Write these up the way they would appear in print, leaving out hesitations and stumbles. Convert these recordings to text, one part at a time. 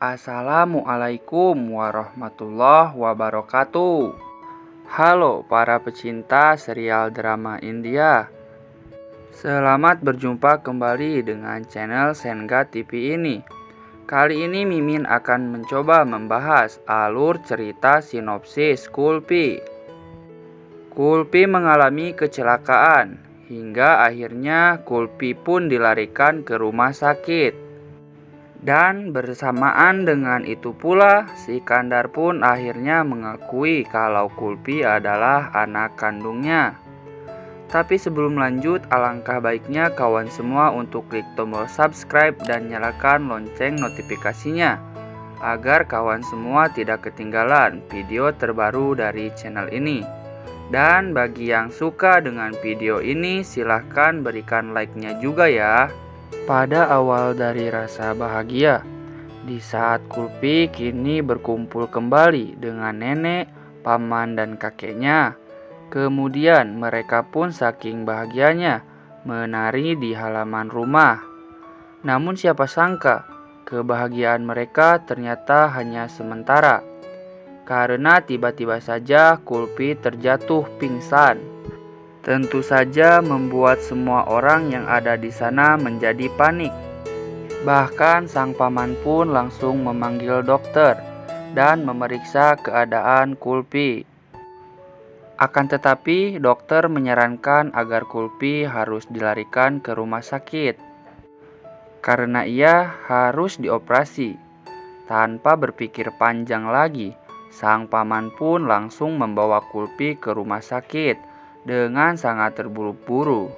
Assalamualaikum warahmatullahi wabarakatuh. Halo para pecinta serial drama India. Selamat berjumpa kembali dengan channel Senga TV ini. Kali ini Mimin akan mencoba membahas alur cerita sinopsis Kulpi. Kulpi mengalami kecelakaan hingga akhirnya Kulpi pun dilarikan ke rumah sakit. Dan bersamaan dengan itu pula, si Kandar pun akhirnya mengakui kalau Kulpi adalah anak kandungnya. Tapi sebelum lanjut, alangkah baiknya kawan semua untuk klik tombol subscribe dan nyalakan lonceng notifikasinya, agar kawan semua tidak ketinggalan video terbaru dari channel ini. Dan bagi yang suka dengan video ini, silahkan berikan like-nya juga ya. Pada awal dari rasa bahagia, di saat Kulpi kini berkumpul kembali dengan nenek, paman, dan kakeknya. Kemudian mereka pun saking bahagianya menari di halaman rumah. Namun siapa sangka, kebahagiaan mereka ternyata hanya sementara. Karena tiba-tiba saja Kulpi terjatuh pingsan. Tentu saja membuat semua orang yang ada di sana menjadi panik. Bahkan sang paman pun langsung memanggil dokter dan memeriksa keadaan Kulpi. Akan tetapi dokter menyarankan agar Kulpi harus dilarikan ke rumah sakit karena ia harus dioperasi. Tanpa berpikir panjang lagi, sang paman pun langsung membawa Kulpi ke rumah sakit dengan sangat terburu-buru.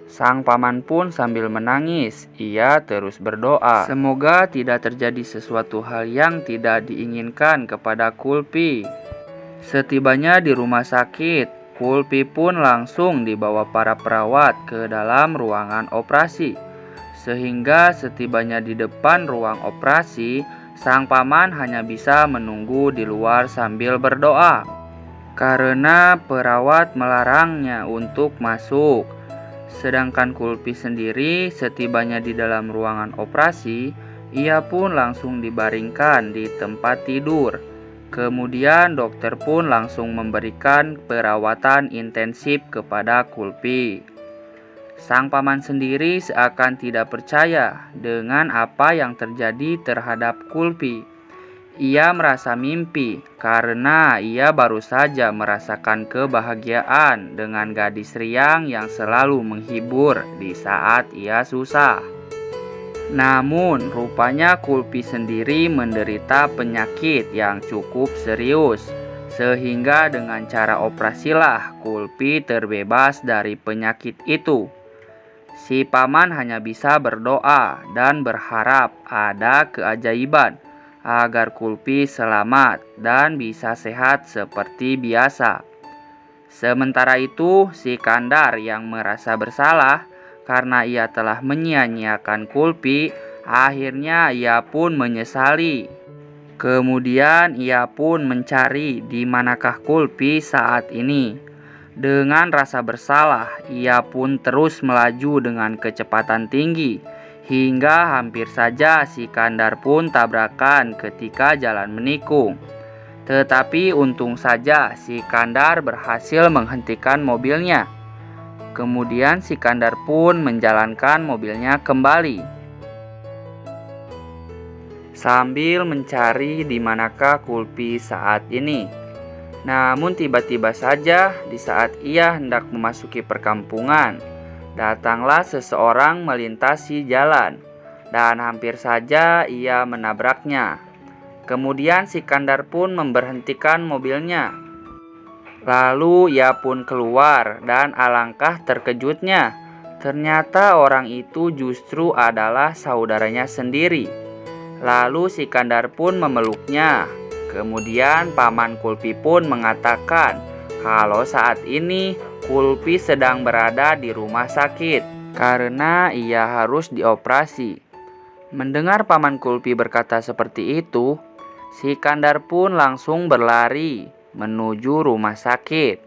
Sang paman pun sambil menangis, ia terus berdoa, semoga tidak terjadi sesuatu hal yang tidak diinginkan kepada Kulpi. Setibanya di rumah sakit, Kulpi pun langsung dibawa para perawat ke dalam ruangan operasi. Sehingga setibanya di depan ruang operasi, sang paman hanya bisa menunggu di luar sambil berdoa, karena perawat melarangnya untuk masuk. Sedangkan Kulpi sendiri setibanya di dalam ruangan operasi, ia pun langsung dibaringkan di tempat tidur. Kemudian dokter pun langsung memberikan perawatan intensif kepada Kulpi. Sang paman sendiri seakan tidak percaya dengan apa yang terjadi terhadap Kulpi. Ia merasa mimpi karena ia baru saja merasakan kebahagiaan dengan gadis riang yang selalu menghibur di saat ia susah. Namun rupanya Kulpi sendiri menderita penyakit yang cukup serius, sehingga dengan cara operasilah Kulpi terbebas dari penyakit itu. Si paman hanya bisa berdoa dan berharap ada keajaiban agar Kulpi selamat dan bisa sehat seperti biasa. Sementara itu, si Kandar yang merasa bersalah karena ia telah menyia-nyiakan Kulpi, akhirnya ia pun menyesali. Kemudian ia pun mencari di manakah Kulpi saat ini. Dengan rasa bersalah, ia pun terus melaju dengan kecepatan tinggi, hingga hampir saja si Kandar pun tabrakan ketika jalan menikung. Tetapi untung saja si Kandar berhasil menghentikan mobilnya. Kemudian si Kandar pun menjalankan mobilnya kembali, sambil mencari di manakah Kulpi saat ini. Namun tiba-tiba saja di saat ia hendak memasuki perkampungan, datanglah seseorang melintasi jalan dan hampir saja ia menabraknya. Kemudian si Kandar pun memberhentikan mobilnya. Lalu ia pun keluar dan alangkah terkejutnya, ternyata orang itu justru adalah saudaranya sendiri. Lalu si Kandar pun memeluknya. Kemudian paman Kulpi pun mengatakan kalau saat ini Kulpi sedang berada di rumah sakit karena ia harus dioperasi. Mendengar paman Kulpi berkata seperti itu, si Kandar pun langsung berlari menuju rumah sakit.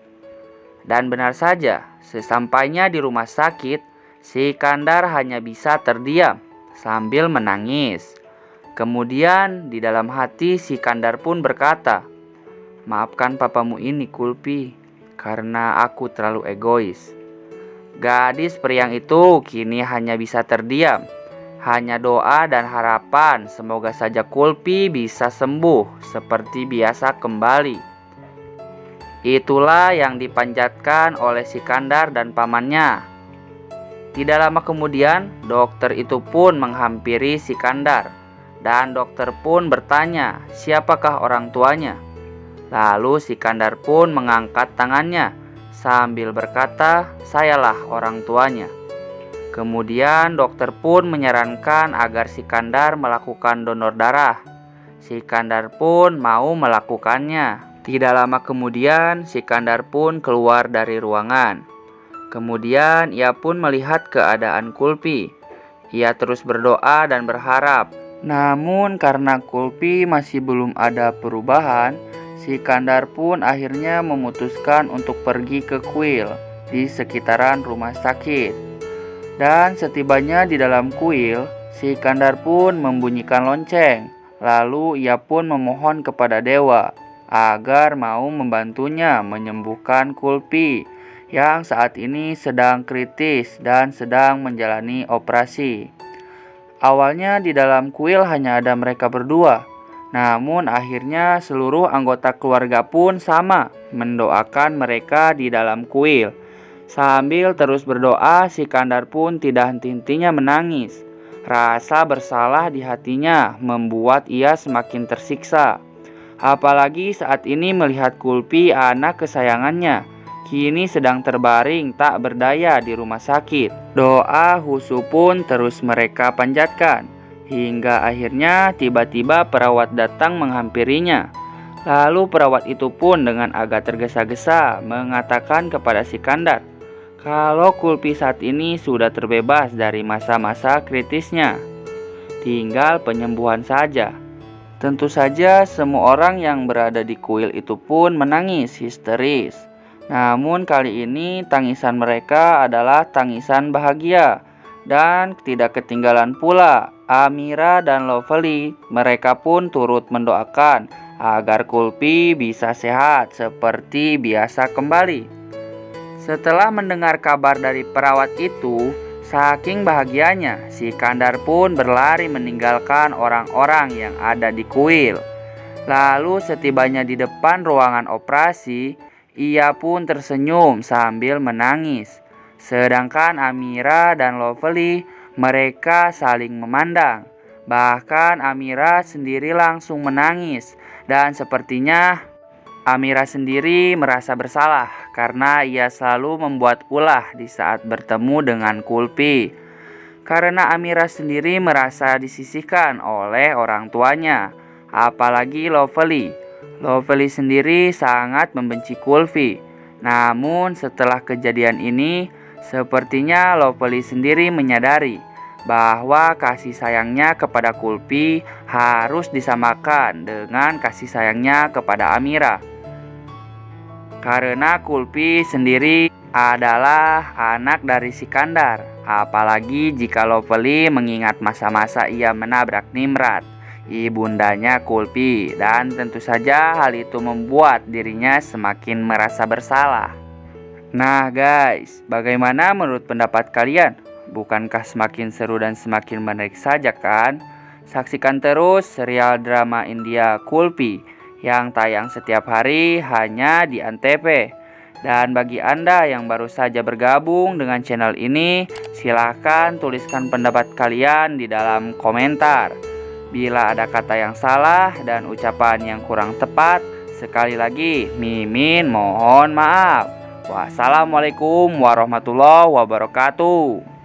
Dan benar saja, sesampainya di rumah sakit, si Kandar hanya bisa terdiam sambil menangis. Kemudian di dalam hati Sikandar pun berkata, "Maafkan papamu ini, Kulpi, karena aku terlalu egois." Gadis periang itu kini hanya bisa terdiam. Hanya doa dan harapan semoga saja Kulpi bisa sembuh seperti biasa kembali. Itulah yang dipanjatkan oleh Sikandar dan pamannya. Tidak lama kemudian, dokter itu pun menghampiri Sikandar, dan dokter pun bertanya, siapakah orang tuanya? Lalu Sikandar pun mengangkat tangannya, sambil berkata, sayalah orang tuanya. Kemudian dokter pun menyarankan agar Sikandar melakukan donor darah. Sikandar pun mau melakukannya. Tidak lama kemudian, Sikandar pun keluar dari ruangan. Kemudian ia pun melihat keadaan Kulpi. Ia terus berdoa dan berharap. Namun karena Kulpi masih belum ada perubahan, Sikandar pun akhirnya memutuskan untuk pergi ke kuil di sekitaran rumah sakit. Dan setibanya di dalam kuil, Sikandar pun membunyikan lonceng. Lalu ia pun memohon kepada dewa agar mau membantunya menyembuhkan Kulpi yang saat ini sedang kritis dan sedang menjalani operasi. Awalnya di dalam kuil hanya ada mereka berdua, namun akhirnya seluruh anggota keluarga pun sama mendoakan mereka di dalam kuil. Sambil terus berdoa, Sikandar pun tidak henti-hentinya menangis. Rasa bersalah di hatinya membuat ia semakin tersiksa. Apalagi saat ini melihat Kulpi, anak kesayangannya, kini sedang terbaring tak berdaya di rumah sakit. Doa husu pun terus mereka panjatkan, hingga akhirnya tiba-tiba perawat datang menghampirinya. Lalu perawat itu pun dengan agak tergesa-gesa mengatakan kepada Sikandar, kalau Kulpi saat ini sudah terbebas dari masa-masa kritisnya. Tinggal penyembuhan saja. Tentu saja semua orang yang berada di kuil itu pun menangis histeris. Namun kali ini tangisan mereka adalah tangisan bahagia. Dan tidak ketinggalan pula Amira dan Lovely. Mereka pun turut mendoakan agar Kulpi bisa sehat seperti biasa kembali. Setelah mendengar kabar dari perawat itu, saking bahagianya Sikandar pun berlari meninggalkan orang-orang yang ada di kuil. Lalu setibanya di depan ruangan operasi, ia pun tersenyum sambil menangis. Sedangkan Amira dan Lovely, mereka saling memandang. Bahkan Amira sendiri langsung menangis. Dan sepertinya Amira sendiri merasa bersalah karena ia selalu membuat ulah di saat bertemu dengan Kulpi. Karena Amira sendiri merasa disisihkan oleh orang tuanya. Apalagi Lovely. Lovely sendiri sangat membenci Kulpi. Namun setelah kejadian ini, sepertinya Lovely sendiri menyadari bahwa kasih sayangnya kepada Kulpi harus disamakan dengan kasih sayangnya kepada Amira. Karena Kulpi sendiri adalah anak dari Sikandar. Apalagi jika Lovely mengingat masa-masa ia menabrak Nimrat, ibundanya Kulpi, dan tentu saja hal itu membuat dirinya semakin merasa bersalah. Nah guys, bagaimana menurut pendapat kalian? Bukankah semakin seru dan semakin menarik saja kan? Saksikan terus serial drama India Kulpi yang tayang setiap hari hanya di Antv. Dan bagi Anda yang baru saja bergabung dengan channel ini, silahkan tuliskan pendapat kalian di dalam komentar. Bila ada kata yang salah dan ucapan yang kurang tepat, sekali lagi Mimin mohon maaf. Wassalamualaikum warahmatullahi wabarakatuh.